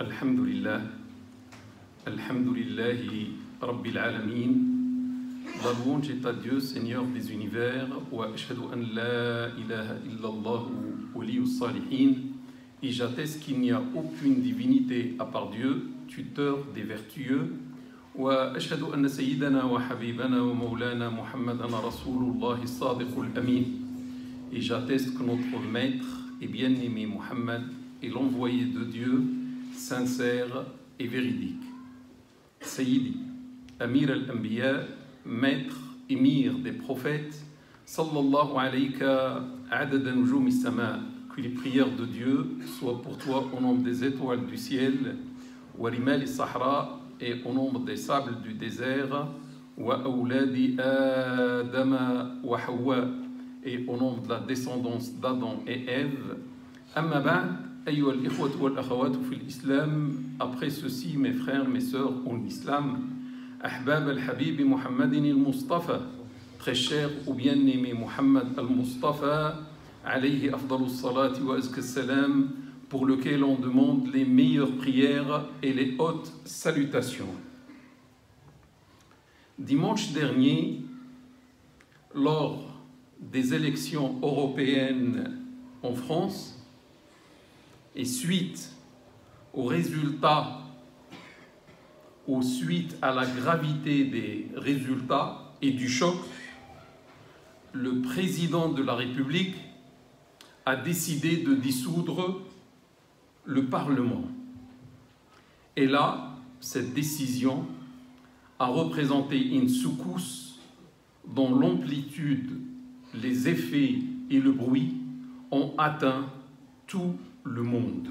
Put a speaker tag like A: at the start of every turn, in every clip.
A: Alhamdulillah, Alhamdulillahi Rabbil Alamin. La louange est à Dieu, Seigneur des univers. Wa ashhadu an la ilaha illallah waliyus salihin. Et j'atteste qu'il n'y a aucune divinité à part Dieu, tuteur des vertueux. Wa ashhadu anna sayyidana wa habibana wa maulana Muhammadan Rasulullah as-sadiqul amin. Et j'atteste que notre maître et bien-aimé Muhammad est l'envoyé de Dieu, sincère et véridique. Sayyidi, Amir al-Anbiya, maître, émir des prophètes, sallallahu alayka adada nujum as-sama, que les prières de Dieu soient pour toi au nombre des étoiles du ciel, wa rimal as-sahra, et au nombre des sables du désert, wa awladi Adama wa Hawa, et au nombre de la descendance d'Adam et Ève. Amma ba'd, ayyuha al-ikhwat wal akhawat fi l'islam, après ceci, mes frères, mes sœurs en islam, ahbab al-habib Muhammadin al-Mustafa, très cher ou bien-aimé Muhammad al-Mustafa, alayhi afdalu salati wa azka salam, pour lequel on demande les meilleures prières et les hautes salutations. Dimanche dernier, lors des élections européennes en France, et suite aux résultats, ou suite à la gravité des résultats et du choc, le président de la République a décidé de dissoudre le Parlement. Et là, cette décision a représenté une secousse dont l'amplitude, les effets et le bruit ont atteint tout le monde,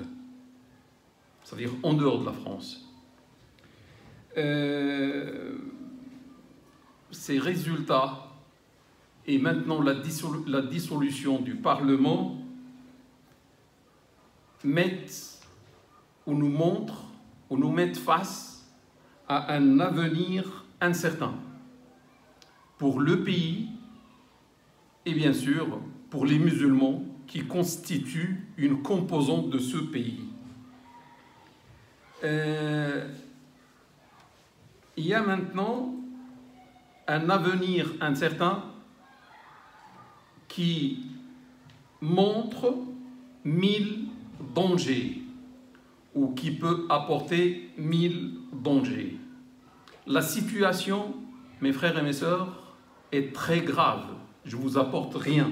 A: c'est-à-dire en dehors de la France. Ces résultats et maintenant la dissolution du Parlement mettent ou nous montrent ou nous mettent face à un avenir incertain pour le pays et bien sûr pour les musulmans qui constituent une composante de ce pays. Il y a maintenant un avenir incertain qui montre 1000 dangers ou qui peut apporter 1000 dangers. La situation, mes frères et mes sœurs, est très grave. Je ne vous apporte rien.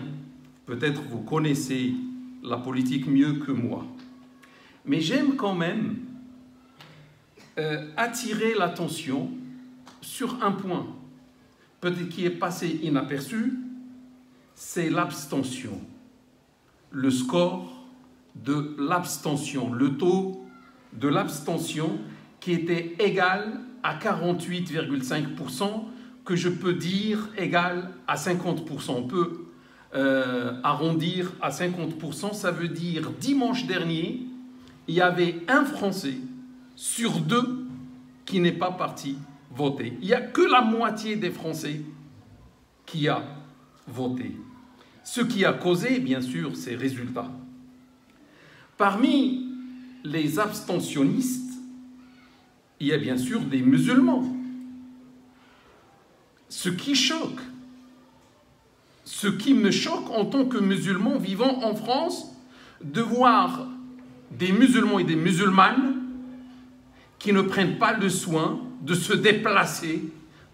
A: Peut-être vous connaissez la politique mieux que moi. Mais j'aime quand même attirer l'attention sur un point, peut-être qui est passé inaperçu, c'est l'abstention. Le score de l'abstention, le taux de l'abstention qui était égal à 48,5%, que je peux dire égal à 50%. On peut arrondir à 50%, ça veut dire dimanche dernier, il y avait un Français sur 2 qui n'est pas parti voter. Il n'y a que la moitié des Français qui a voté. Ce qui a causé, bien sûr, ces résultats. Parmi les abstentionnistes, il y a bien sûr des musulmans. Ce qui choque, ce qui me choque en tant que musulman vivant en France, de voir des musulmans et des musulmanes qui ne prennent pas le soin de se déplacer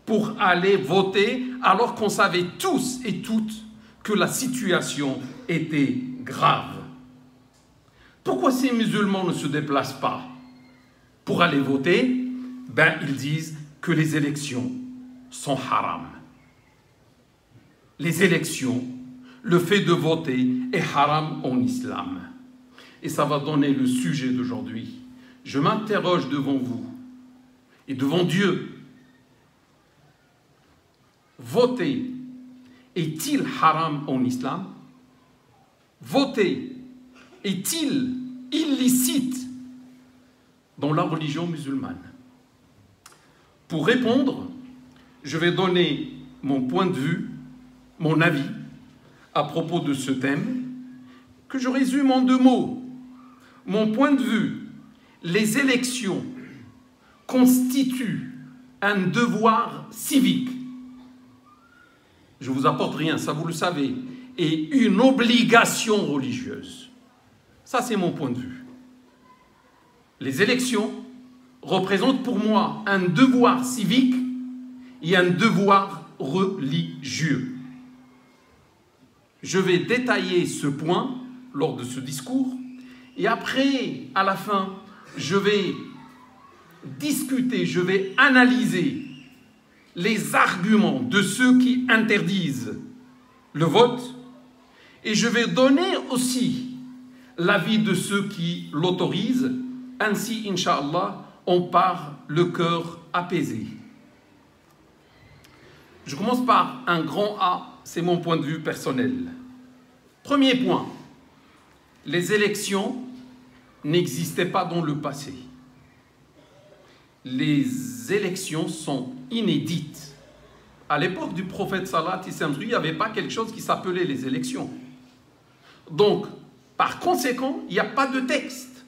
A: pour aller voter alors qu'on savait tous et toutes que la situation était grave. Pourquoi ces musulmans ne se déplacent pas pour aller voter? Ils disent que les élections sont haram. Les élections, le fait de voter est haram en islam. Et ça va donner le sujet d'aujourd'hui. Je m'interroge devant vous et devant Dieu. Voter est-il haram en islam? Voter est-il illicite dans la religion musulmane? Pour répondre, je vais donner mon point de vue, mon avis à propos de ce thème, que je résume en 2 mots. Mon point de vue les élections constituent un devoir civique. Je ne vous apporte rien, ça vous le savez, et une obligation religieuse. Ça, c'est mon point de vue. Les élections représentent pour moi un devoir civique et un devoir religieux. Je vais détailler ce point lors de ce discours et après, à la fin, je vais discuter, je vais analyser les arguments de ceux qui interdisent le vote et je vais donner aussi l'avis de ceux qui l'autorisent. Ainsi, Inch'Allah, on part le cœur apaisé. Je commence par un grand A, c'est mon point de vue personnel. Premier point, les élections n'existaient pas dans le passé. Les élections sont inédites. À l'époque du prophète Salat, il n'y avait pas quelque chose qui s'appelait les élections. Donc, par conséquent, il n'y a pas de texte,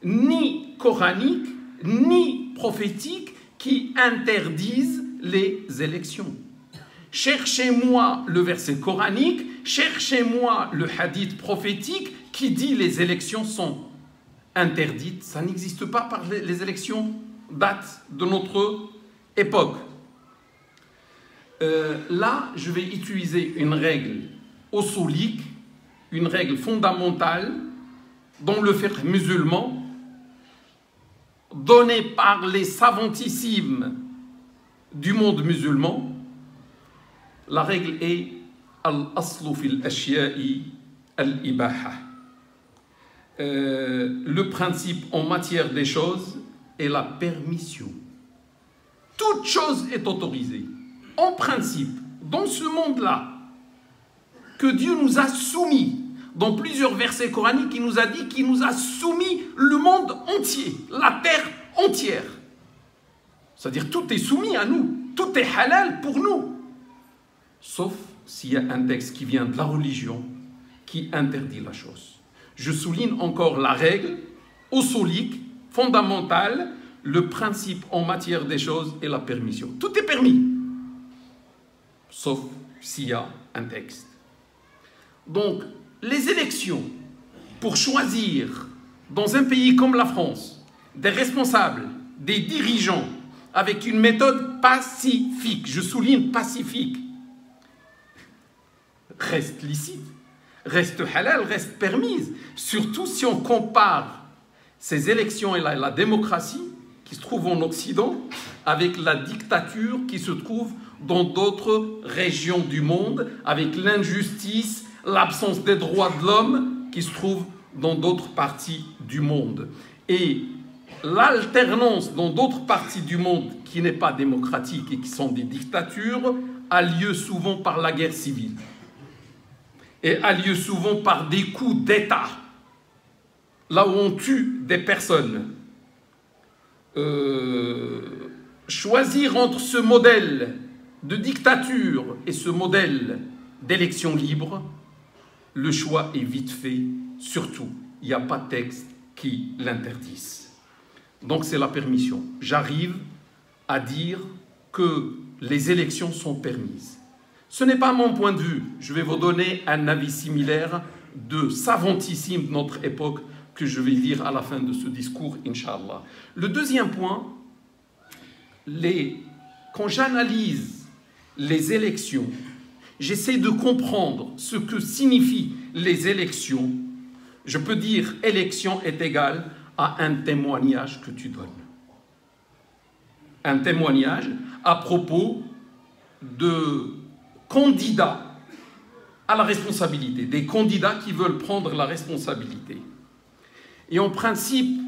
A: ni coranique, ni prophétique, qui interdisent les élections. Cherchez-moi le verset coranique, cherchez-moi le hadith prophétique qui dit les élections sont interdites. Ça n'existe pas par les élections datent de notre époque. Là, je vais utiliser une règle usulique, une règle fondamentale dans le fiqh musulman, donnée par les savantissimes du monde musulman. La règle est al-aslu fil ashya'i al-ibaha. Le principe en matière des choses est la permission. Toute chose est autorisée. En principe, dans ce monde-là, que Dieu nous a soumis, dans plusieurs versets coraniques, il nous a dit qu'il nous a soumis le monde entier, la terre entière. C'est-à-dire tout est soumis à nous, tout est halal pour nous. Sauf s'il y a un texte qui vient de la religion qui interdit la chose. Je souligne encore la règle usulique, fondamentale, le principe en matière des choses est la permission. Tout est permis, sauf s'il y a un texte. Donc, les élections pour choisir dans un pays comme la France des responsables, des dirigeants avec une méthode pacifique, je souligne pacifique, reste licite, reste halal, reste permise, surtout si on compare ces élections et la démocratie qui se trouve en Occident avec la dictature qui se trouve dans d'autres régions du monde, avec l'injustice, l'absence des droits de l'homme qui se trouve dans d'autres parties du monde. Et l'alternance dans d'autres parties du monde qui n'est pas démocratique et qui sont des dictatures a lieu souvent par la guerre civile et a lieu souvent par des coups d'État, là où on tue des personnes. Choisir entre ce modèle de dictature et ce modèle d'élection libre, le choix est vite fait, surtout, il n'y a pas de texte qui l'interdise. Donc c'est la permission. J'arrive à dire que les élections sont permises. Ce n'est pas mon point de vue. Je vais vous donner un avis similaire de savantissime de notre époque que je vais dire à la fin de ce discours, Inch'Allah. Le deuxième point, quand j'analyse les élections, j'essaie de comprendre ce que signifient les élections. Je peux dire élection est égale à un témoignage que tu donnes. Un témoignage à propos de candidats à la responsabilité, des candidats qui veulent prendre la responsabilité. Et en principe,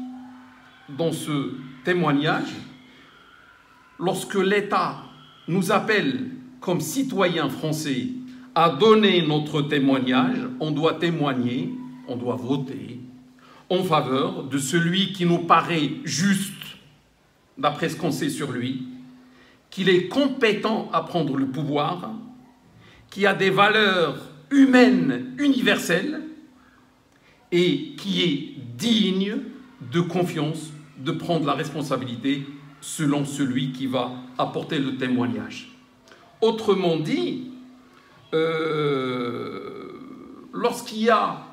A: dans ce témoignage, lorsque l'État nous appelle comme citoyens français à donner notre témoignage, on doit témoigner, on doit voter en faveur de celui qui nous paraît juste, d'après ce qu'on sait sur lui, qu'il est compétent à prendre le pouvoir, qui a des valeurs humaines universelles et qui est digne de confiance, de prendre la responsabilité selon celui qui va apporter le témoignage. Autrement dit, lorsqu'il y a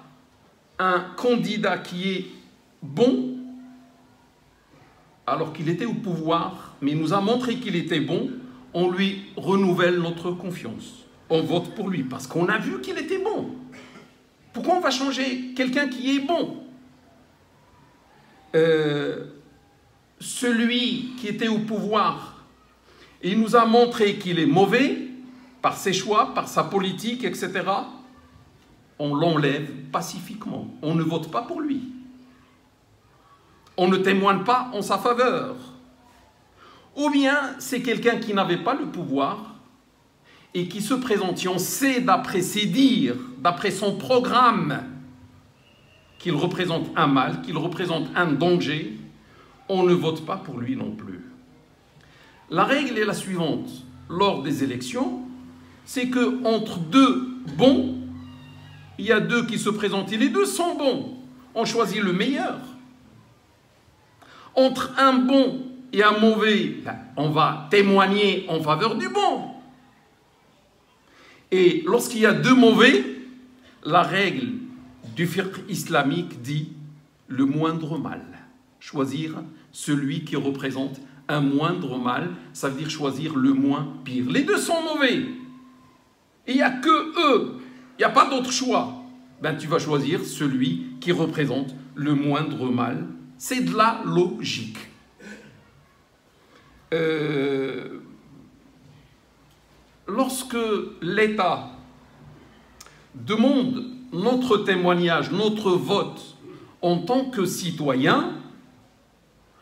A: un candidat qui est bon, alors qu'il était au pouvoir, mais il nous a montré qu'il était bon, on lui renouvelle notre confiance. On vote pour lui parce qu'on a vu qu'il était bon. Pourquoi on va changer quelqu'un qui est bon? Celui qui était au pouvoir, il nous a montré qu'il est mauvais par ses choix, par sa politique, etc. On l'enlève pacifiquement. On ne vote pas pour lui. On ne témoigne pas en sa faveur. Ou bien c'est quelqu'un qui n'avait pas le pouvoir et qui se présente, on sait d'après ses dires, d'après son programme, qu'il représente un mal, qu'il représente un danger, on ne vote pas pour lui non plus. La règle est la suivante, lors des élections, c'est qu'entre deux bons, il y a deux qui se présentent et les deux sont bons. On choisit le meilleur. Entre un bon et un mauvais, on va témoigner en faveur du bon. Et lorsqu'il y a deux mauvais, la règle du fiqh islamique dit le moindre mal. Choisir celui qui représente un moindre mal, ça veut dire choisir le moins pire. Les deux sont mauvais. Et il n'y a que eux. Il n'y a pas d'autre choix. Ben, tu vas choisir celui qui représente le moindre mal. C'est de la logique. Lorsque l'État demande notre témoignage, notre vote en tant que citoyen,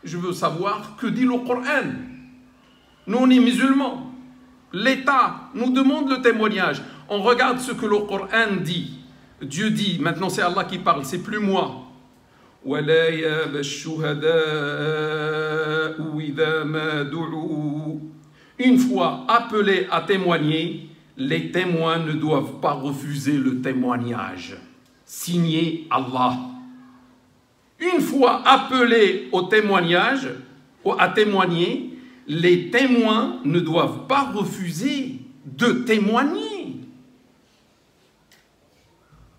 A: je veux savoir que dit le Coran. Nous, on est musulmans. L'État nous demande le témoignage. On regarde ce que le Coran dit. Dieu dit, maintenant c'est Allah qui parle, c'est plus moi. Une fois appelés à témoigner, les témoins ne doivent pas refuser le témoignage. Signé Allah. Une fois appelés au témoignage, à témoigner, les témoins ne doivent pas refuser de témoigner.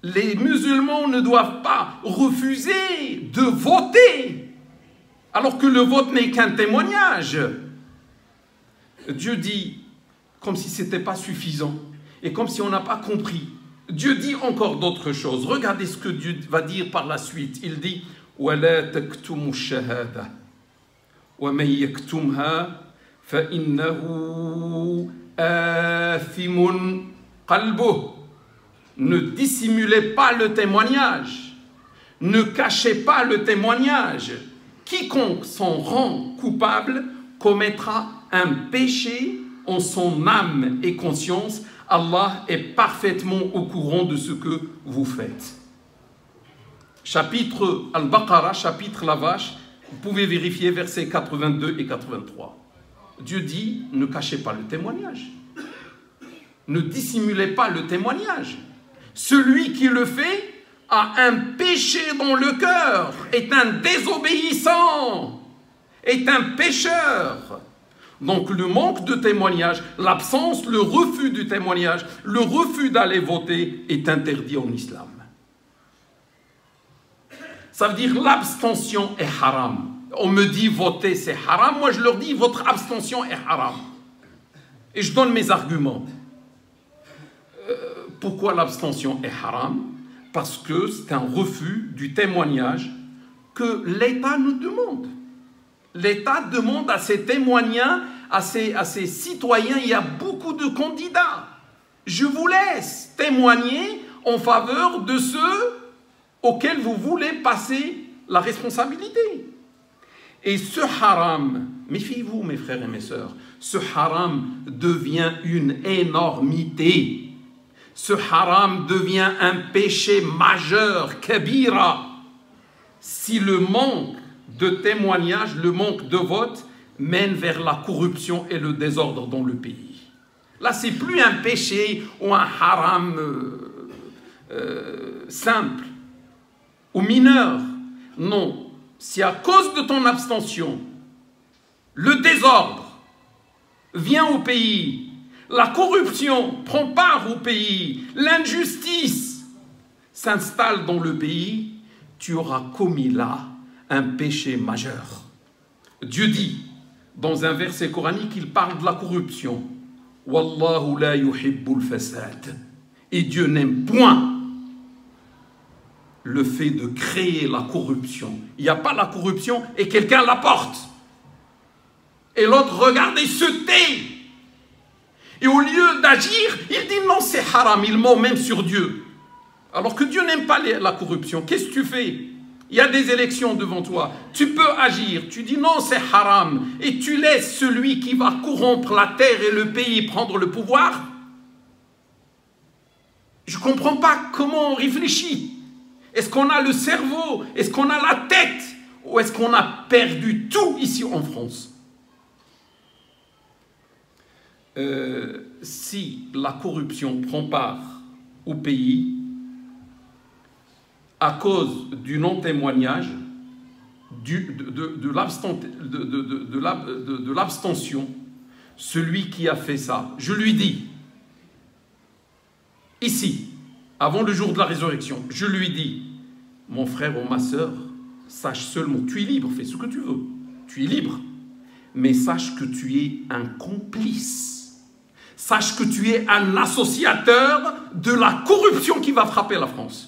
A: Les musulmans ne doivent pas refuser de voter, alors que le vote n'est qu'un témoignage. Dieu dit, comme si ce n'était pas suffisant, et comme si on n'a pas compris. Dieu dit encore d'autres choses. Regardez ce que Dieu va dire par la suite. Il dit, وَلَا تَكْتُمُوا الشَّهَادَةَ وَمَنْ يَكْتُمْهَا فَإِنَّهُ آثِمٌ قَلْبُهُ. Ne dissimulez pas le témoignage. Ne cachez pas le témoignage. Quiconque s'en rend coupable commettra un péché en son âme et conscience. Allah est parfaitement au courant de ce que vous faites. Chapitre Al-Baqarah, chapitre la vache, vous pouvez vérifier versets 82 et 83. Dieu dit, ne cachez pas le témoignage. Ne dissimulez pas le témoignage. Celui qui le fait a un péché dans le cœur, est un désobéissant, est un pécheur. Donc le manque de témoignage, l'absence, le refus du témoignage, le refus d'aller voter est interdit en islam. Ça veut dire l'abstention est haram. On me dit voter c'est haram, moi je leur dis votre abstention est haram. Et je donne mes arguments. Pourquoi l'abstention est haram? Parce que c'est un refus du témoignage que l'État nous demande. L'État demande à ses témoignants, à ses citoyens, il y a beaucoup de candidats. Je vous laisse témoigner en faveur de ceux auxquels vous voulez passer la responsabilité. Et ce haram, méfiez-vous mes frères et mes sœurs, ce haram devient une énormité. Ce haram devient un péché majeur, kabira, si le manque de témoignage, le manque de vote mène vers la corruption et le désordre dans le pays. Là, c'est plus un péché ou un haram simple ou mineur. Non, si à cause de ton abstention, le désordre vient au pays, la corruption prend part au pays, l'injustice s'installe dans le pays, tu auras commis là un péché majeur. Dieu dit dans un verset coranique, il parle de la corruption. Wallahu la yuhibbul fasad. Et Dieu n'aime point le fait de créer la corruption. Il n'y a pas la corruption et quelqu'un l'apporte. Et l'autre regarde et se tait. Et au lieu d'agir, il dit non, c'est haram. Il ment même sur Dieu. Alors que Dieu n'aime pas la corruption. Qu'est-ce que tu fais? Il y a des élections devant toi. Tu peux agir. Tu dis non, c'est haram. Et tu laisses celui qui va corrompre la terre et le pays prendre le pouvoir. Je ne comprends pas comment on réfléchit. Est-ce qu'on a le cerveau? Est-ce qu'on a la tête? Ou est-ce qu'on a perdu tout ici en France? Si la corruption prend part au pays à cause du non-témoignage, de l'abstention, celui qui a fait ça, je lui dis, ici, avant le jour de la résurrection, je lui dis, mon frère ou ma sœur, sache seulement, tu es libre, fais ce que tu veux, tu es libre, mais sache que tu es un complice. Sache que tu es un associateur de la corruption qui va frapper la France.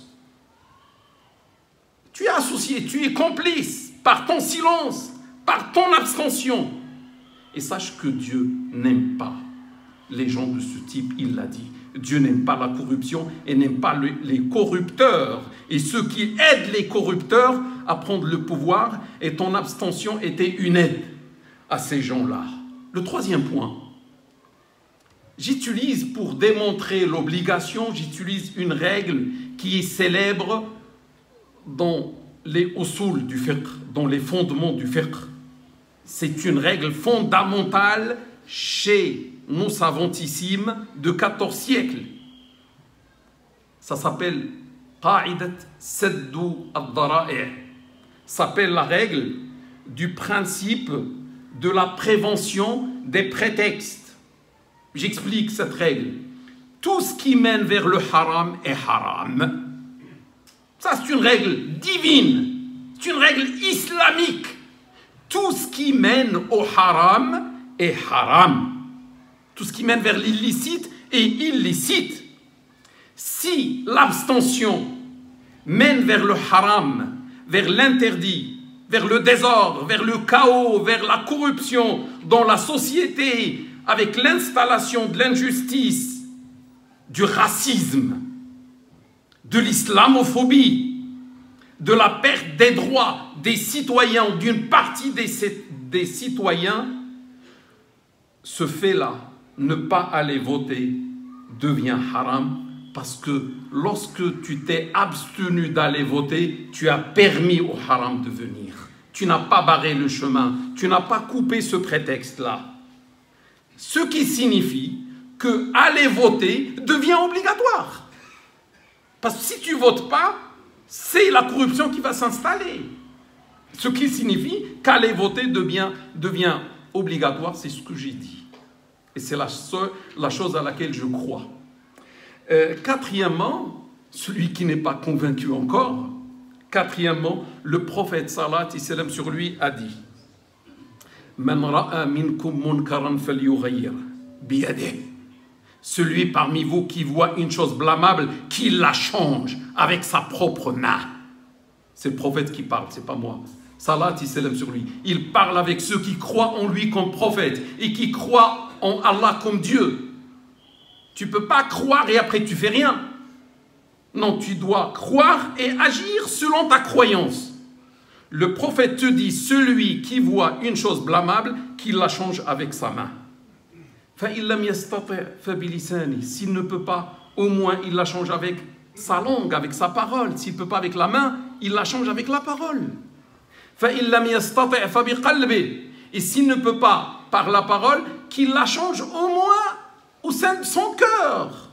A: Tu es associé, tu es complice par ton silence, par ton abstention. Et sache que Dieu n'aime pas les gens de ce type, il l'a dit. Dieu n'aime pas la corruption et n'aime pas les corrupteurs. Et ceux qui aident les corrupteurs à prendre le pouvoir, et ton abstention était une aide à ces gens-là. Le troisième point, j'utilise pour démontrer l'obligation, j'utilise une règle qui est célèbre dans les usul du fiqh, dans les fondements du fiqh. C'est une règle fondamentale chez nos savantissimes de 14 siècles. Ça s'appelle Qa'idat Saddu ad-Dara'i'. Ça s'appelle la règle du principe de la prévention des prétextes. J'explique cette règle. Tout ce qui mène vers le haram est haram. Ça, c'est une règle divine. C'est une règle islamique. Tout ce qui mène au haram est haram. Tout ce qui mène vers l'illicite est illicite. Si l'abstention mène vers le haram, vers l'interdit, vers le désordre, vers le chaos, vers la corruption dans la société, avec l'installation de l'injustice, du racisme, de l'islamophobie, de la perte des droits des citoyens, d'une partie des citoyens, ce fait-là, ne pas aller voter, devient haram, parce que lorsque tu t'es abstenu d'aller voter, tu as permis au haram de venir. Tu n'as pas barré le chemin, tu n'as pas coupé ce prétexte-là. Ce qui signifie que aller voter devient obligatoire. Parce que si tu ne votes pas, c'est la corruption qui va s'installer. Ce qui signifie qu'aller voter devient obligatoire, c'est ce que j'ai dit. Et c'est la chose à laquelle je crois. Quatrièmement, celui qui n'est pas convaincu encore, quatrièmement, le prophète sallallahu alayhi wa sallam sur lui a dit Man ra'a minkum munkaran falyughayyir biyadihi. Celui parmi vous qui voit une chose blâmable, qu'il la change avec sa propre main. C'est le prophète qui parle, c'est pas moi. Sallallahu alayhi wa sallam sur lui. Il parle avec ceux qui croient en lui comme prophète et qui croient en Allah comme Dieu. Tu ne peux pas croire et après tu fais rien. Non, tu dois croire et agir selon ta croyance. Le prophète te dit, celui qui voit une chose blâmable, qu'il la change avec sa main. S'il ne peut pas, au moins il la change avec sa langue, avec sa parole. S'il ne peut pas avec la main, il la change avec la parole. Et s'il ne peut pas par la parole, qu'il la change au moins au sein de son cœur.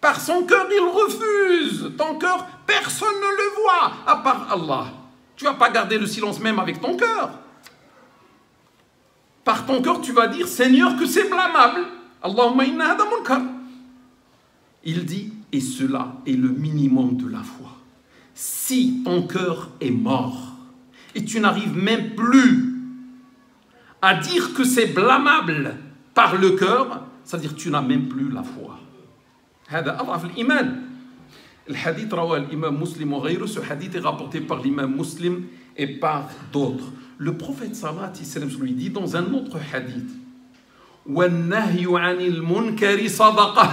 A: Par son cœur, il refuse. Ton cœur, personne ne le voit, à part Allah. Tu ne vas pas garder le silence même avec ton cœur. Par ton cœur, tu vas dire, Seigneur, que c'est blâmable. Allahumma inna hada munkar. Il dit, et cela est le minimum de la foi. Si ton cœur est mort et tu n'arrives même plus à dire que c'est blâmable par le cœur, c'est-à-dire que tu n'as même plus la foi. هذا أضعف الإيمان. الحديث رواه الإمام مسلم وغيره. Ce hadith est rapporté par l'imam Muslim et par d'autres. Le prophète sallallahu alayhi wa sallam lui dit dans un autre hadith, وَالنَّهْيُ عَنِ الْمُنْكَرِ صَدَقَةٌ.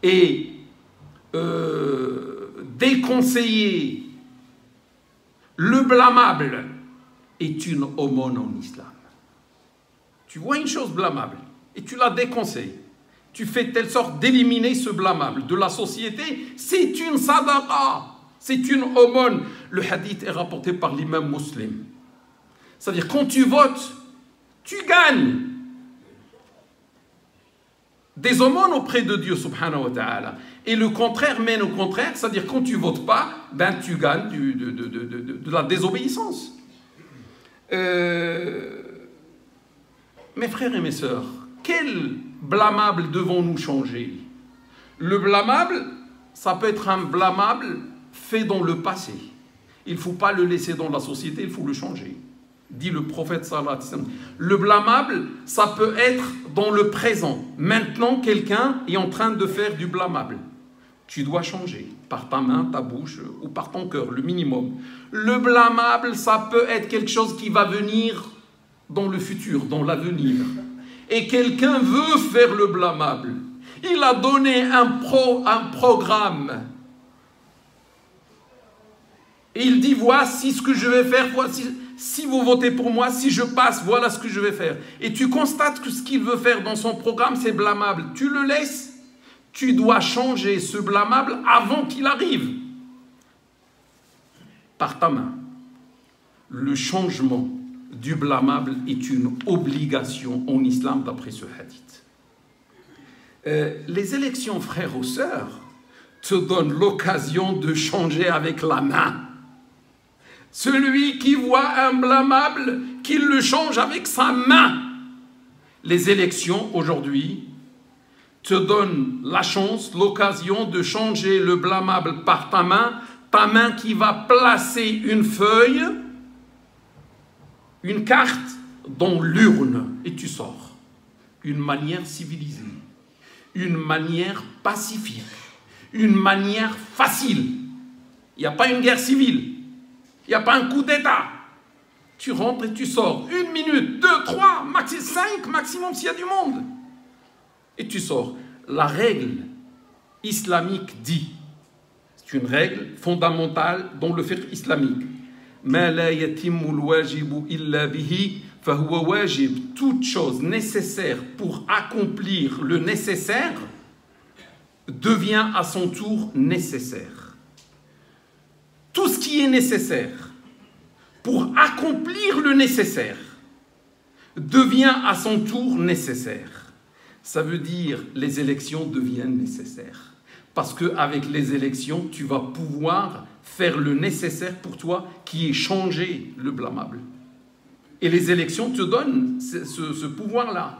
A: Et déconseiller le blâmable est une aumône en islam. Tu vois une chose blâmable et tu la déconseilles. Tu fais telle sorte d'éliminer ce blâmable de la société. C'est une sadaqa, c'est une aumône. Le hadith est rapporté par l'imam Muslim. C'est-à-dire quand tu votes, tu gagnes des aumônes auprès de Dieu subhanahu wa ta'ala. Et le contraire mène au contraire, c'est-à-dire quand tu ne votes pas, ben tu gagnes de la désobéissance. Mes frères et mes sœurs, quel blâmable devons-nous changer? Le blâmable, ça peut être un blâmable fait dans le passé. Il ne faut pas le laisser dans la société, il faut le changer. Dit le prophète sallallahu alayhi wa sallam. Le blâmable, ça peut être dans le présent. Maintenant, quelqu'un est en train de faire du blâmable. Tu dois changer par ta main, ta bouche ou par ton cœur, le minimum. Le blâmable, ça peut être quelque chose qui va venir dans le futur, dans l'avenir. Et quelqu'un veut faire le blâmable. Il a donné un programme. Et il dit, voici ce que je vais faire, voici... Si vous votez pour moi, si je passe, voilà ce que je vais faire. Et tu constates que ce qu'il veut faire dans son programme, c'est blâmable. Tu le laisses. Tu dois changer ce blâmable avant qu'il arrive. Par ta main. Le changement du blâmable est une obligation en islam d'après ce hadith. Les élections, frères ou sœurs, te donnent l'occasion de changer avec la main. Celui qui voit un blâmable, qu'il le change avec sa main. Les élections aujourd'hui te donnent la chance, l'occasion de changer le blâmable par ta main qui va placer une feuille, une carte dans l'urne et tu sors. Une manière civilisée, une manière pacifique, une manière facile. Il n'y a pas une guerre civile. Il n'y a pas un coup d'État. Tu rentres et tu sors. 1 minute, 2, 3, maximum 5, maximum s'il y a du monde. Et tu sors. La règle islamique dit, c'est une règle fondamentale dans le fiqh islamique. Ma la yatimul wajibu illa bihi fahuwa wajib. Toute chose nécessaire pour accomplir le nécessaire devient à son tour nécessaire. Tout ce qui est nécessaire pour accomplir le nécessaire devient à son tour nécessaire. Ça veut dire les élections deviennent nécessaires. Parce qu'avec les élections, tu vas pouvoir faire le nécessaire pour toi qui est changer le blâmable. Et les élections te donnent ce pouvoir-là.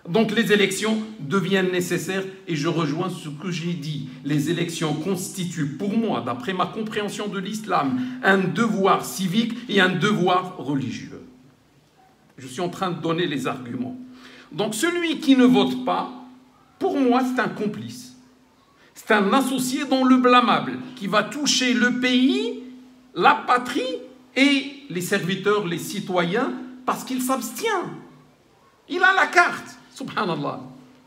A: Donc les élections deviennent nécessaires et je rejoins ce que j'ai dit. Les élections constituent pour moi, d'après ma compréhension de l'islam, un devoir civique et un devoir religieux. Je suis en train de donner les arguments. Donc celui qui ne vote pas, pour moi c'est un complice. C'est un associé dans le blâmable qui va toucher le pays, la patrie et les serviteurs, les citoyens, parce qu'il s'abstient. Il a la carte. Subhanallah.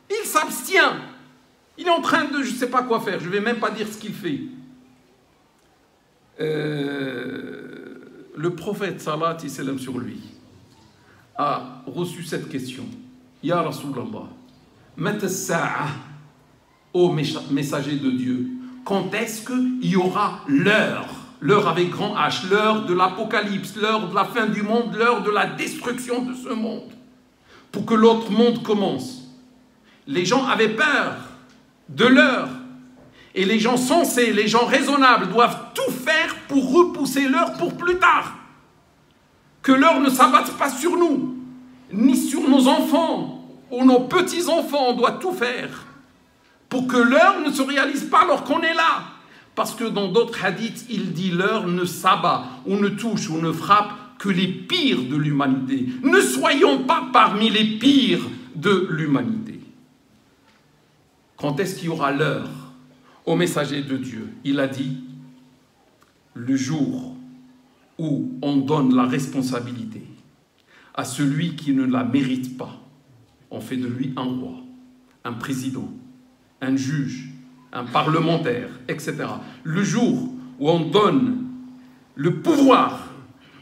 A: Il s'abstient. Il est en train de, je ne sais pas quoi faire. Je ne vais même pas dire ce qu'il fait. Le prophète, sallallahu alayhi wa sallam, sur lui, a reçu cette question. Ya Rasulallah, mata sa'a, ô messager de Dieu, quand est-ce qu'il y aura l'heure, l'heure avec grand H, l'heure de l'apocalypse, l'heure de la fin du monde, l'heure de la destruction de ce monde, pour que l'autre monde commence. Les gens avaient peur de l'heure. Et les gens sensés, les gens raisonnables doivent tout faire pour repousser l'heure pour plus tard. Que l'heure ne s'abatte pas sur nous, ni sur nos enfants ou nos petits-enfants. On doit tout faire pour que l'heure ne se réalise pas alors qu'on est là. Parce que dans d'autres hadiths, il dit l'heure ne s'abat, ou ne touche, ou ne frappe que les pires de l'humanité. Ne soyons pas parmi les pires de l'humanité. Quand est-ce qu'il y aura l'heure au messager de Dieu? Il a dit, le jour où on donne la responsabilité à celui qui ne la mérite pas, on fait de lui un roi, un président, un juge, un parlementaire, etc. Le jour où on donne le pouvoir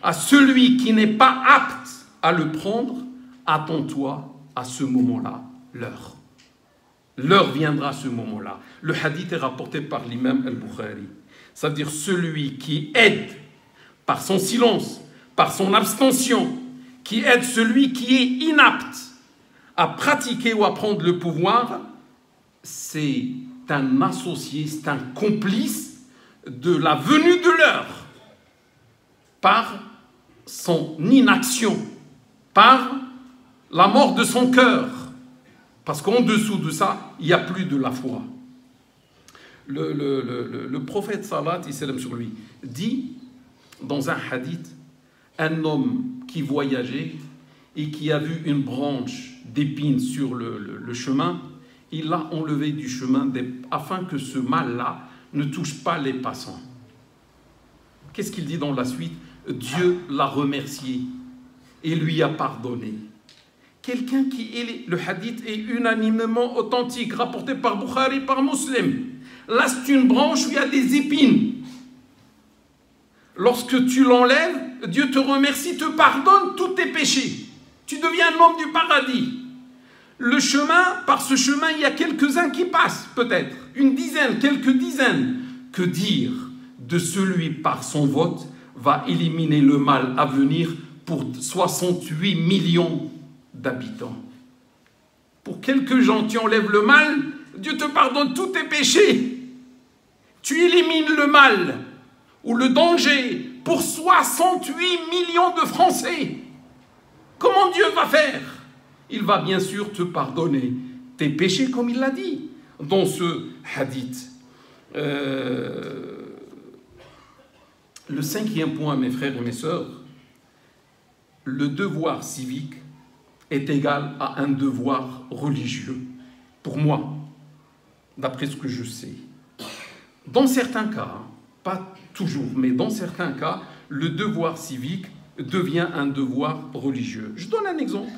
A: à celui qui n'est pas apte à le prendre, attends-toi à ce moment-là, l'heure. L'heure viendra à ce moment-là. Le hadith est rapporté par l'imam al-Bukhari. Ça veut dire celui qui aide par son silence, par son abstention, qui aide celui qui est inapte à pratiquer ou à prendre le pouvoir, c'est un associé, c'est un complice de la venue de l'heure par son inaction, par la mort de son cœur. Parce qu'en dessous de ça, il n'y a plus de la foi. Le prophète salat et salam sur lui dit dans un hadith, un homme qui voyageait et qui a vu une branche d'épines sur le chemin, il l'a enlevé du chemin afin que ce mal-là ne touche pas les passants. Qu'est-ce qu'il dit dans la suite? Dieu l'a remercié et lui a pardonné. Quelqu'un qui est... Le hadith est unanimement authentique, rapporté par Bukhari, par Muslim. Là, c'est une branche où il y a des épines. Lorsque tu l'enlèves, Dieu te remercie, te pardonne tous tes péchés. Tu deviens un homme du paradis. Le chemin, par ce chemin, il y a quelques-uns qui passent, peut-être. Une dizaine, quelques dizaines. Que dire de celui, par son vote, va éliminer le mal à venir pour 68 millions d'habitants. Pour quelques gens, tu enlèves le mal, Dieu te pardonne tous tes péchés. Tu élimines le mal ou le danger pour 68 millions de Français. Comment Dieu va faire? Il va bien sûr te pardonner tes péchés, comme il l'a dit dans ce hadith. Le cinquième point, mes frères et mes sœurs, le devoir civique est égal à un devoir religieux, pour moi, d'après ce que je sais. Dans certains cas, pas toujours, mais dans certains cas, le devoir civique devient un devoir religieux. Je donne un exemple.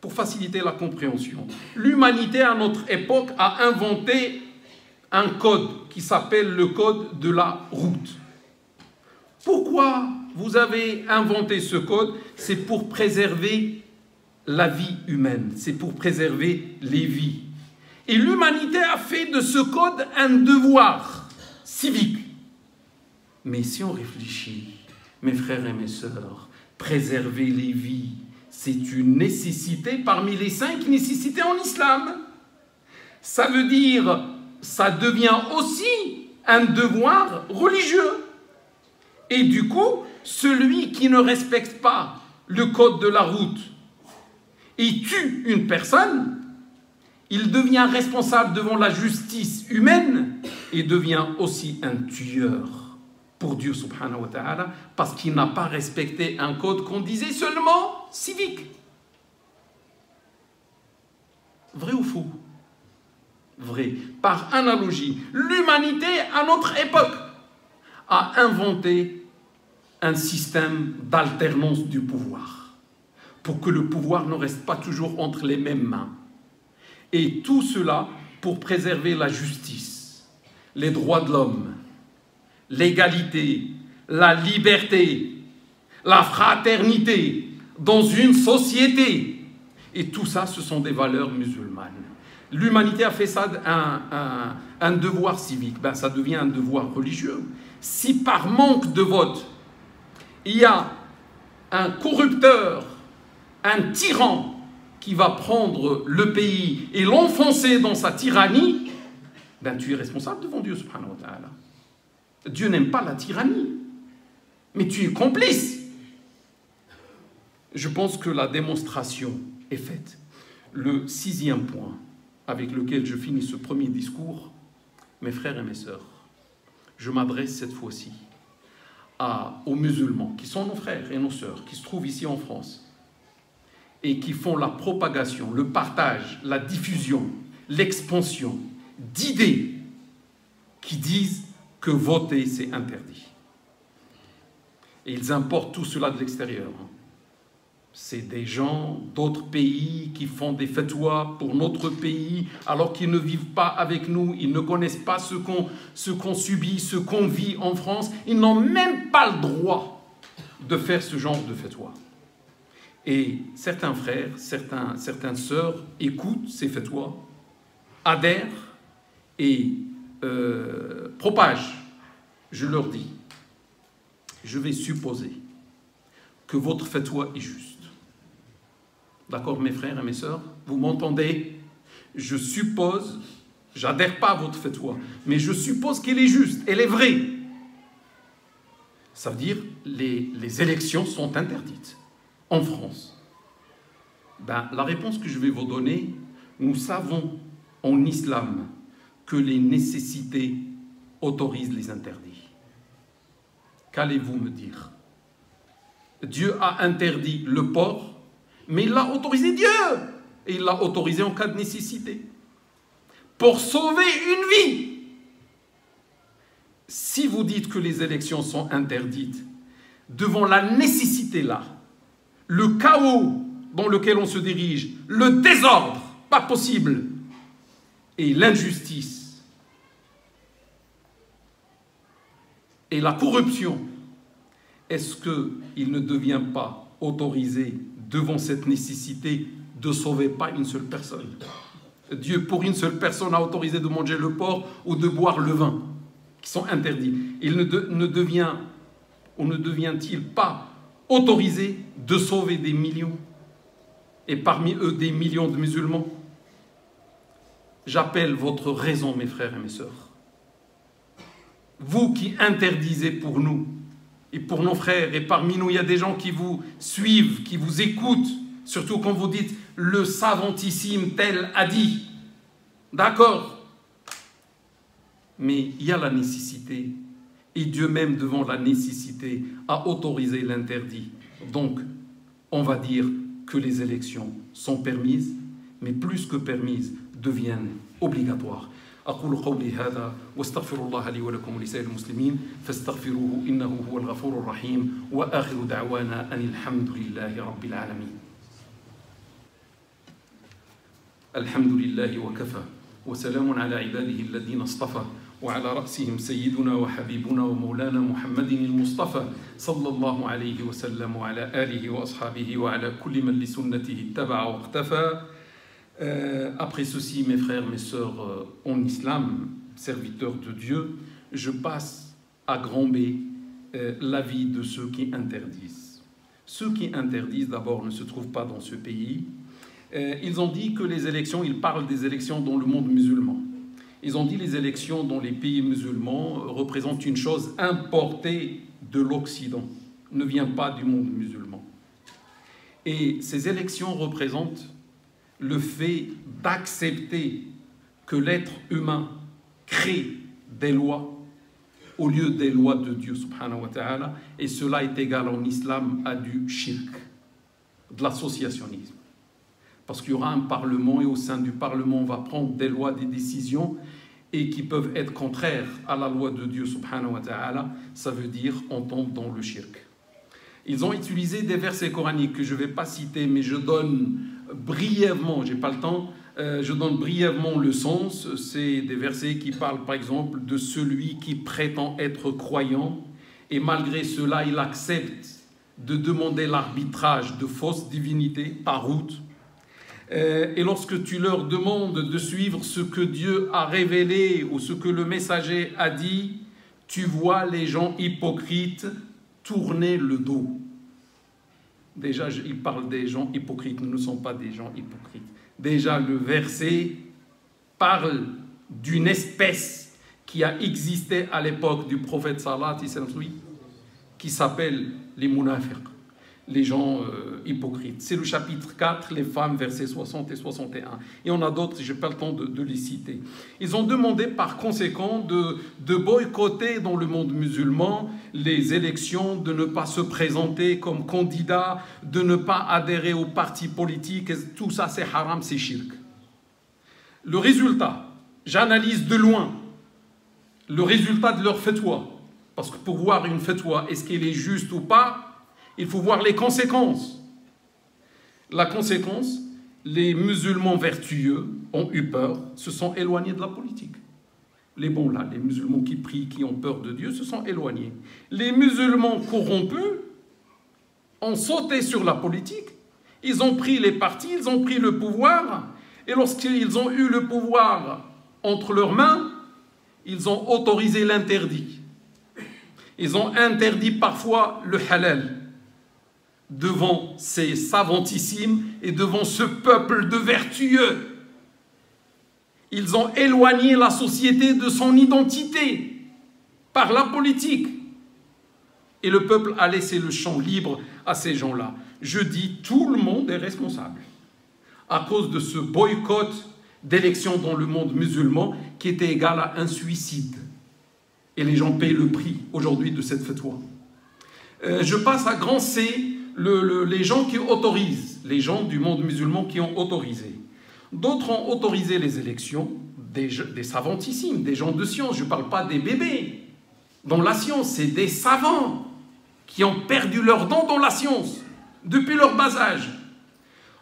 A: Pour faciliter la compréhension. L'humanité, à notre époque, a inventé un code qui s'appelle le code de la route. Pourquoi vous avez inventé ce code? C'est pour préserver la vie humaine, c'est pour préserver les vies. Et l'humanité a fait de ce code un devoir civique. Mais si on réfléchit, mes frères et mes sœurs, préserver les vies, c'est une nécessité parmi les 5 nécessités en islam. Ça veut dire, ça devient aussi un devoir religieux. Et du coup, celui qui ne respecte pas le code de la route et tue une personne, il devient responsable devant la justice humaine et devient aussi un tueur pour Dieu subhanahu wa ta'ala parce qu'il n'a pas respecté un code qu'on disait seulement civique. Vrai ou faux? Vrai. Par analogie, l'humanité à notre époque a inventé un système d'alternance du pouvoir pour que le pouvoir ne reste pas toujours entre les mêmes mains. Et tout cela pour préserver la justice, les droits de l'homme, l'égalité, la liberté, la fraternité dans une société. Et tout ça, ce sont des valeurs musulmanes. L'humanité a fait ça un devoir civique. Ben, ça devient un devoir religieux. Si par manque de vote, il y a un corrupteur, un tyran qui va prendre le pays et l'enfoncer dans sa tyrannie, ben tu es responsable devant Dieu subhanahu wa ta'ala. Dieu n'aime pas la tyrannie, mais tu es complice. Je pense que la démonstration est faite. Le 6e point avec lequel je finis ce premier discours, mes frères et mes sœurs, je m'adresse cette fois-ci aux musulmans, qui sont nos frères et nos sœurs, qui se trouvent ici en France, et qui font la propagation, le partage, la diffusion, l'expansion d'idées qui disent que voter, c'est interdit. Et ils importent tout cela de l'extérieur. C'est des gens d'autres pays qui font des fatwas pour notre pays, alors qu'ils ne vivent pas avec nous, ils ne connaissent pas ce qu'on subit, ce qu'on vit en France. Ils n'ont même pas le droit de faire ce genre de fatwa. Et certains frères, certaines sœurs écoutent ces fatwas, adhèrent et propagent. Je leur dis, je vais supposer que votre fatwa est juste. D'accord, mes frères et mes sœurs, vous m'entendez? Je suppose, j'adhère pas à votre fatwa, mais je suppose qu'elle est juste, elle est vraie. Ça veut dire les élections sont interdites en France. Ben, la réponse que je vais vous donner, nous savons en islam que les nécessités autorisent les interdits. Qu'allez-vous me dire? Dieu a interdit le porc, mais il l'a autorisé Dieu. Et il l'a autorisé en cas de nécessité. Pour sauver une vie. Si vous dites que les élections sont interdites, devant la nécessité là, le chaos dans lequel on se dirige, le désordre, pas possible, et l'injustice, et la corruption, est-ce qu'il ne devient pas autorisé devant cette nécessité de sauver pas une seule personne? Dieu, pour une seule personne, a autorisé de manger le porc ou de boire le vin, qui sont interdits. Il ne devient-il pas autorisé de sauver des millions, et parmi eux des millions de musulmans? J'appelle votre raison, mes frères et mes sœurs. Vous qui interdisez pour nous, et pour nos frères, et parmi nous, il y a des gens qui vous suivent, qui vous écoutent, surtout quand vous dites « le savantissime tel a dit ». D'accord. Mais il y a la nécessité, et Dieu même, devant la nécessité, a autorisé l'interdit. Donc, on va dire que les élections sont permises, mais plus que permises, deviennent obligatoires. أقول قولي هذا واستغفر الله لي ولكم ولسائر المسلمين فاستغفروه إنه هو الغفور الرحيم وآخر دعوانا أن الحمد لله رب العالمين. الحمد لله وكفى وسلام على عباده الذين اصطفى وعلى رأسهم سيدنا وحبيبنا ومولانا محمد المصطفى صلى الله عليه وسلم وعلى آله وأصحابه وعلى كل من لسنته اتبع واقتفى. Après ceci, mes frères, mes sœurs, en islam, serviteurs de Dieu, je passe à grand B l'avis de ceux qui interdisent. Ceux qui interdisent, d'abord, ne se trouvent pas dans ce pays. Ils ont dit que les élections, ils parlent des élections dans le monde musulman. Ils ont dit que les élections dans les pays musulmans représentent une chose importée de l'Occident, ne vient pas du monde musulman. Et ces élections représentent le fait d'accepter que l'être humain crée des lois au lieu des lois de Dieu subhanahu wa ta'ala, et cela est égal en islam à du shirk, de l'associationnisme. Parce qu'il y aura un parlement et au sein du parlement on va prendre des lois, des décisions et qui peuvent être contraires à la loi de Dieu subhanahu wa ta'ala, ça veut dire on tombe dans le shirk. Ils ont utilisé des versets coraniques que je ne vais pas citer, mais je donne brièvement, je n'ai pas le temps, je donne brièvement le sens. C'est des versets qui parlent par exemple de celui qui prétend être croyant et malgré cela il accepte de demander l'arbitrage de fausses divinités, tarout. Et lorsque tu leur demandes de suivre ce que Dieu a révélé ou ce que le messager a dit, tu vois les gens hypocrites tourner le dos. Déjà, il parle des gens hypocrites. Nous ne sommes pas des gens hypocrites. Déjà, le verset parle d'une espèce qui a existé à l'époque du prophète Salat, qui s'appelle les munafiq, les gens hypocrites. C'est le chapitre 4, les femmes, versets 60 et 61. Et on a d'autres, je n'ai pas le temps de les citer. Ils ont demandé par conséquent de boycotter dans le monde musulman les élections, de ne pas se présenter comme candidat, de ne pas adhérer aux partis politiques. Tout ça, c'est haram, c'est shirk. Le résultat, j'analyse de loin le résultat de leur fatwa. Parce que pour voir une fatwa, est-ce qu'elle est juste ou pas, il faut voir les conséquences. La conséquence, les musulmans vertueux ont eu peur, se sont éloignés de la politique. Les bons là, les musulmans qui prient, qui ont peur de Dieu, se sont éloignés. Les musulmans corrompus ont sauté sur la politique, ils ont pris les partis, ils ont pris le pouvoir, et lorsqu'ils ont eu le pouvoir entre leurs mains, ils ont autorisé l'interdit. Ils ont interdit parfois le halal devant ces savantissimes et devant ce peuple de vertueux. Ils ont éloigné la société de son identité par la politique. Et le peuple a laissé le champ libre à ces gens-là. Je dis, tout le monde est responsable à cause de ce boycott d'élections dans le monde musulman qui était égal à un suicide. Et les gens payent le prix aujourd'hui de cette fatwa. Je passe à grand C, les gens qui autorisent, les gens du monde musulman qui ont autorisé. D'autres ont autorisé les élections, des savantissimes, des gens de science. Je ne parle pas des bébés. Dans la science, c'est des savants qui ont perdu leurs dents dans la science, depuis leur bas âge,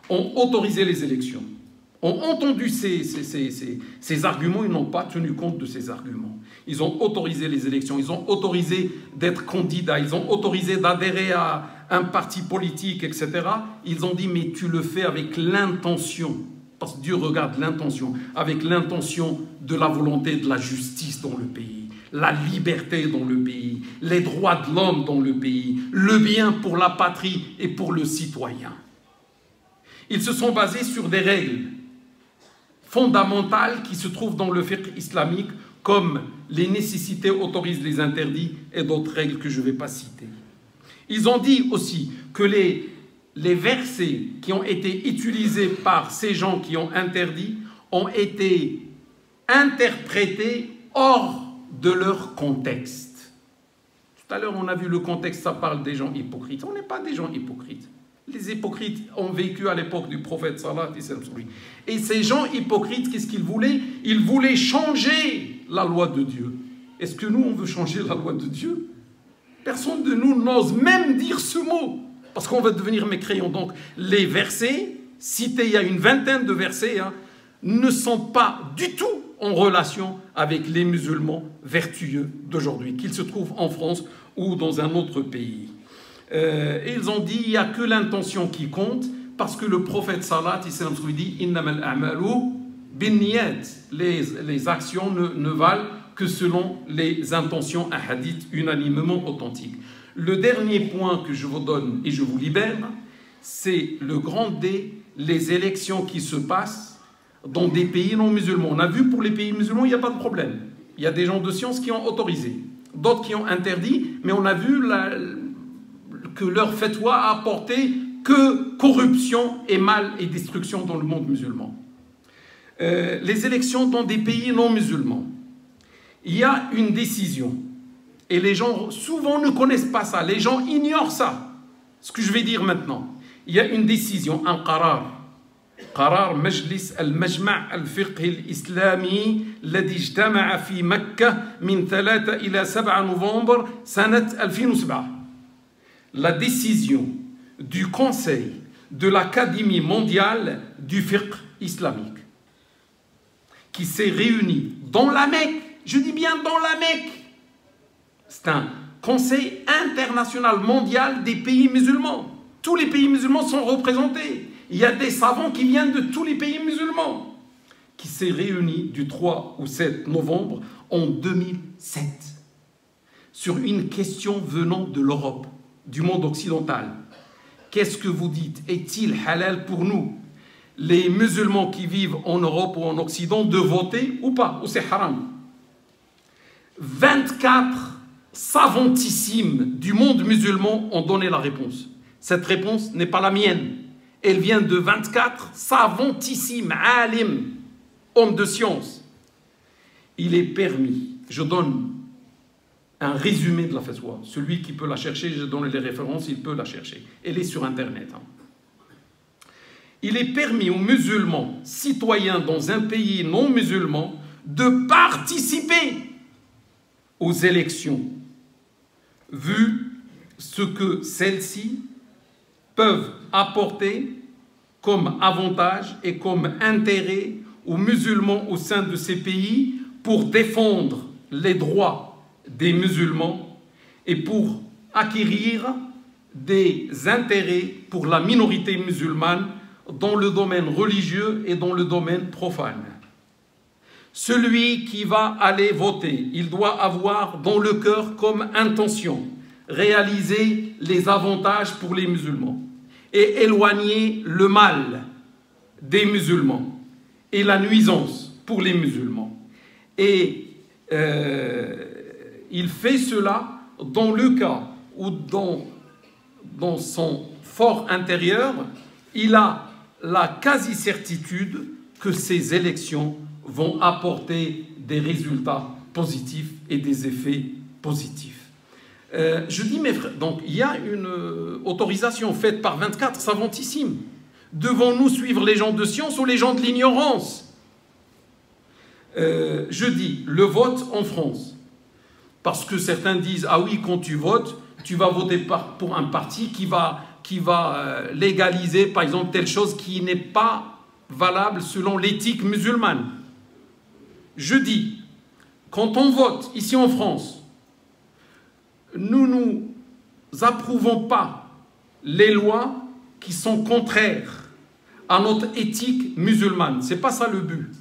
A: ont autorisé les élections. Ont entendu ces arguments, ils n'ont pas tenu compte de ces arguments. Ils ont autorisé les élections, ils ont autorisé d'être candidats, ils ont autorisé d'adhérer à un parti politique, etc. Ils ont dit, mais tu le fais avec l'intention, parce que Dieu regarde l'intention, avec l'intention de la volonté de la justice dans le pays, la liberté dans le pays, les droits de l'homme dans le pays, le bien pour la patrie et pour le citoyen. Ils se sont basés sur des règles fondamentales qui se trouvent dans le fiqh islamique, comme les nécessités autorisent les interdits et d'autres règles que je ne vais pas citer. Ils ont dit aussi que les versets qui ont été utilisés par ces gens qui ont interdit ont été interprétés hors de leur contexte. Tout à l'heure, on a vu le contexte, ça parle des gens hypocrites. On n'est pas des gens hypocrites. Les hypocrites ont vécu à l'époque du prophète Salat. Et ces gens hypocrites, qu'est-ce qu'ils voulaient? Ils voulaient changer la loi de Dieu. Est-ce que nous, on veut changer la loi de Dieu? Personne de nous n'ose même dire ce mot, parce qu'on va devenir mécréant. Donc, les versets, cités il y a une vingtaine de versets, ne sont pas du tout en relation avec les musulmans vertueux d'aujourd'hui, qu'ils se trouvent en France ou dans un autre pays. Et ils ont dit, il n'y a que l'intention qui compte, parce que le prophète Salat, il dit, innamal a'malu binniyat, les actions ne valent que selon les intentions, un hadith unanimement authentique. Le dernier point que je vous donne et je vous libère, c'est le grand D, les élections qui se passent dans des pays non musulmans. On a vu pour les pays musulmans, il n'y a pas de problème. Il y a des gens de science qui ont autorisé, d'autres qui ont interdit, mais on a vu que leur fatwa a apporté que corruption et mal et destruction dans le monde musulman. Les élections dans des pays non musulmans. Il y a une décision, et les gens souvent ne connaissent pas ça, les gens ignorent ça, ce que je vais dire maintenant. Il y a une décision, un قرار مجلس المجمع الفقهي الإسلامي الذي اجتمع في مكة من 3 إلى 7 نوفمبر سنة 2007. La décision du Conseil de l'Académie mondiale du fiqh islamique qui s'est réuni dans la Mecque. Je dis bien dans la Mecque. C'est un conseil international mondial des pays musulmans. Tous les pays musulmans sont représentés. Il y a des savants qui viennent de tous les pays musulmans, qui s'est réuni du 3 au 7 novembre en 2007 sur une question venant de l'Europe, du monde occidental. Qu'est-ce que vous dites? Est-il halal pour nous les musulmans qui vivent en Europe ou en Occident de voter ou pas, ou c'est haram. 24 savantissimes du monde musulman ont donné la réponse. Cette réponse n'est pas la mienne. Elle vient de 24 savantissimes, alim, hommes de science. Il est permis, je donne un résumé de la fatwa. Celui qui peut la chercher, je donne les références, il peut la chercher. Elle est sur Internet. Il est permis aux musulmans, citoyens dans un pays non musulman, de participer aux élections, vu ce que celles-ci peuvent apporter comme avantage et comme intérêt aux musulmans au sein de ces pays pour défendre les droits des musulmans et pour acquérir des intérêts pour la minorité musulmane dans le domaine religieux et dans le domaine profane. Celui qui va aller voter, il doit avoir dans le cœur comme intention réaliser les avantages pour les musulmans et éloigner le mal des musulmans et la nuisance pour les musulmans. Et il fait cela dans le cas où dans son fort intérieur, il a la quasi-certitude que ces élections vont apporter des résultats positifs et des effets positifs. Je dis, mes frères, donc il y a une autorisation faite par 24 savantissimes. Devons-nous suivre les gens de science ou les gens de l'ignorance? Je dis, le vote en France, parce que certains disent, ah oui, quand tu votes, tu vas voter pour un parti qui va légaliser, par exemple, telle chose qui n'est pas valable selon l'éthique musulmane. Je dis, quand on vote ici en France, nous approuvons pas les lois qui sont contraires à notre éthique musulmane. C'est pas ça le but.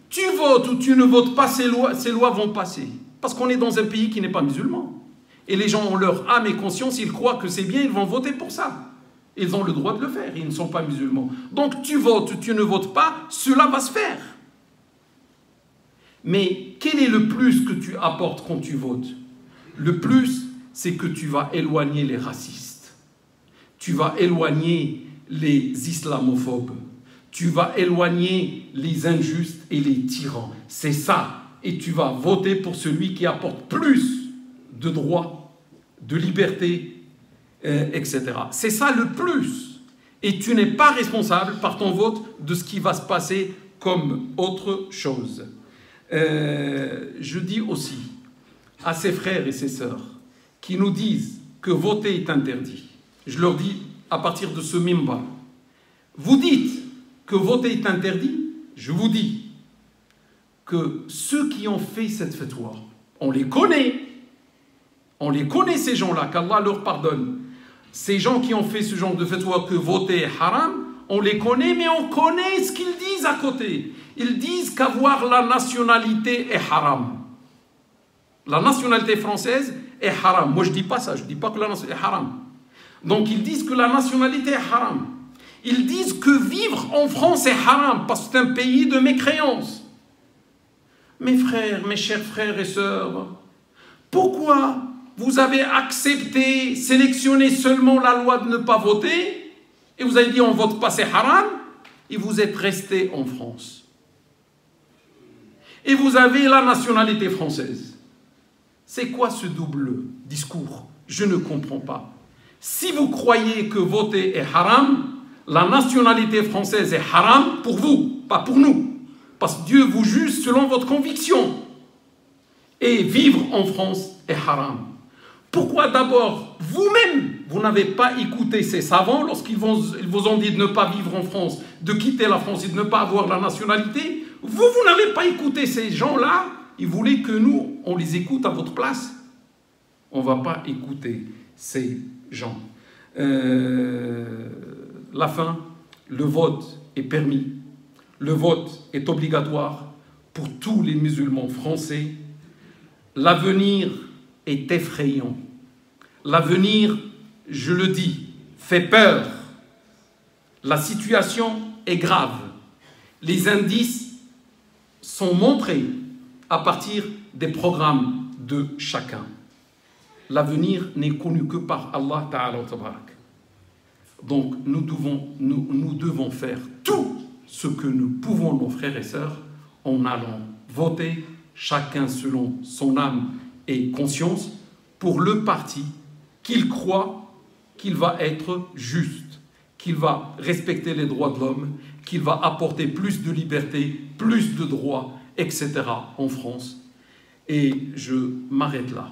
A: Tu votes ou tu ne votes pas, ces lois vont passer. Parce qu'on est dans un pays qui n'est pas musulman. Et les gens ont leur âme et conscience, ils croient que c'est bien, ils vont voter pour ça. Ils ont le droit de le faire, ils ne sont pas musulmans. Donc tu votes ou tu ne votes pas, cela va se faire. Mais quel est le plus que tu apportes quand tu votes? Le plus, c'est que tu vas éloigner les racistes. Tu vas éloigner les islamophobes. Tu vas éloigner les injustes et les tyrans. C'est ça. Et tu vas voter pour celui qui apporte plus de droits, de liberté, etc. C'est ça le plus. Et tu n'es pas responsable par ton vote de ce qui va se passer comme autre chose. Je dis aussi à ces frères et ces sœurs qui nous disent que voter est interdit, je leur dis à partir de ce mimbar, vous dites que voter est interdit, je vous dis que ceux qui ont fait cette fatwa, on les connaît ces gens-là, qu'Allah leur pardonne. Ces gens qui ont fait ce genre de fatwa que voter est haram, on les connaît, mais on connaît ce qu'ils disent à côté. Ils disent qu'avoir la nationalité est haram. La nationalité française est haram. Moi, je ne dis pas ça. Je ne dis pas que la nationalité est haram. Donc, ils disent que la nationalité est haram. Ils disent que vivre en France est haram parce que c'est un pays de mécréance. Mes frères, mes chers frères et sœurs, pourquoi vous avez accepté, sélectionné seulement la loi de ne pas voter et vous avez dit on ne vote pas, c'est haram, et vous êtes resté en France. Et vous avez la nationalité française. C'est quoi ce double discours? Je ne comprends pas. Si vous croyez que voter est haram, la nationalité française est haram pour vous, pas pour nous. Parce que Dieu vous juge selon votre conviction. Et vivre en France est haram. Pourquoi d'abord, vous-même, vous n'avez pas écouté ces savants lorsqu'ils vous ont dit de ne pas vivre en France, de quitter la France et de ne pas avoir la nationalité? Vous n'avez pas écouté ces gens-là. Ils voulaient que nous, on les écoute à votre place. On ne va pas écouter ces gens. La fin, le vote est permis. Le vote est obligatoire pour tous les musulmans français. L'avenir est effrayant. L'avenir, je le dis, fait peur. La situation est grave. Les indices sont montrés à partir des programmes de chacun. L'avenir n'est connu que par Allah Ta'ala wa Tabarak. Donc nous devons faire tout ce que nous pouvons, nos frères et sœurs, en allant voter, chacun selon son âme et conscience, pour le parti qu'il croit qu'il va être juste, qu'il va respecter les droits de l'homme, qu'il va apporter plus de liberté, plus de droits, etc. en France. Et je m'arrête là.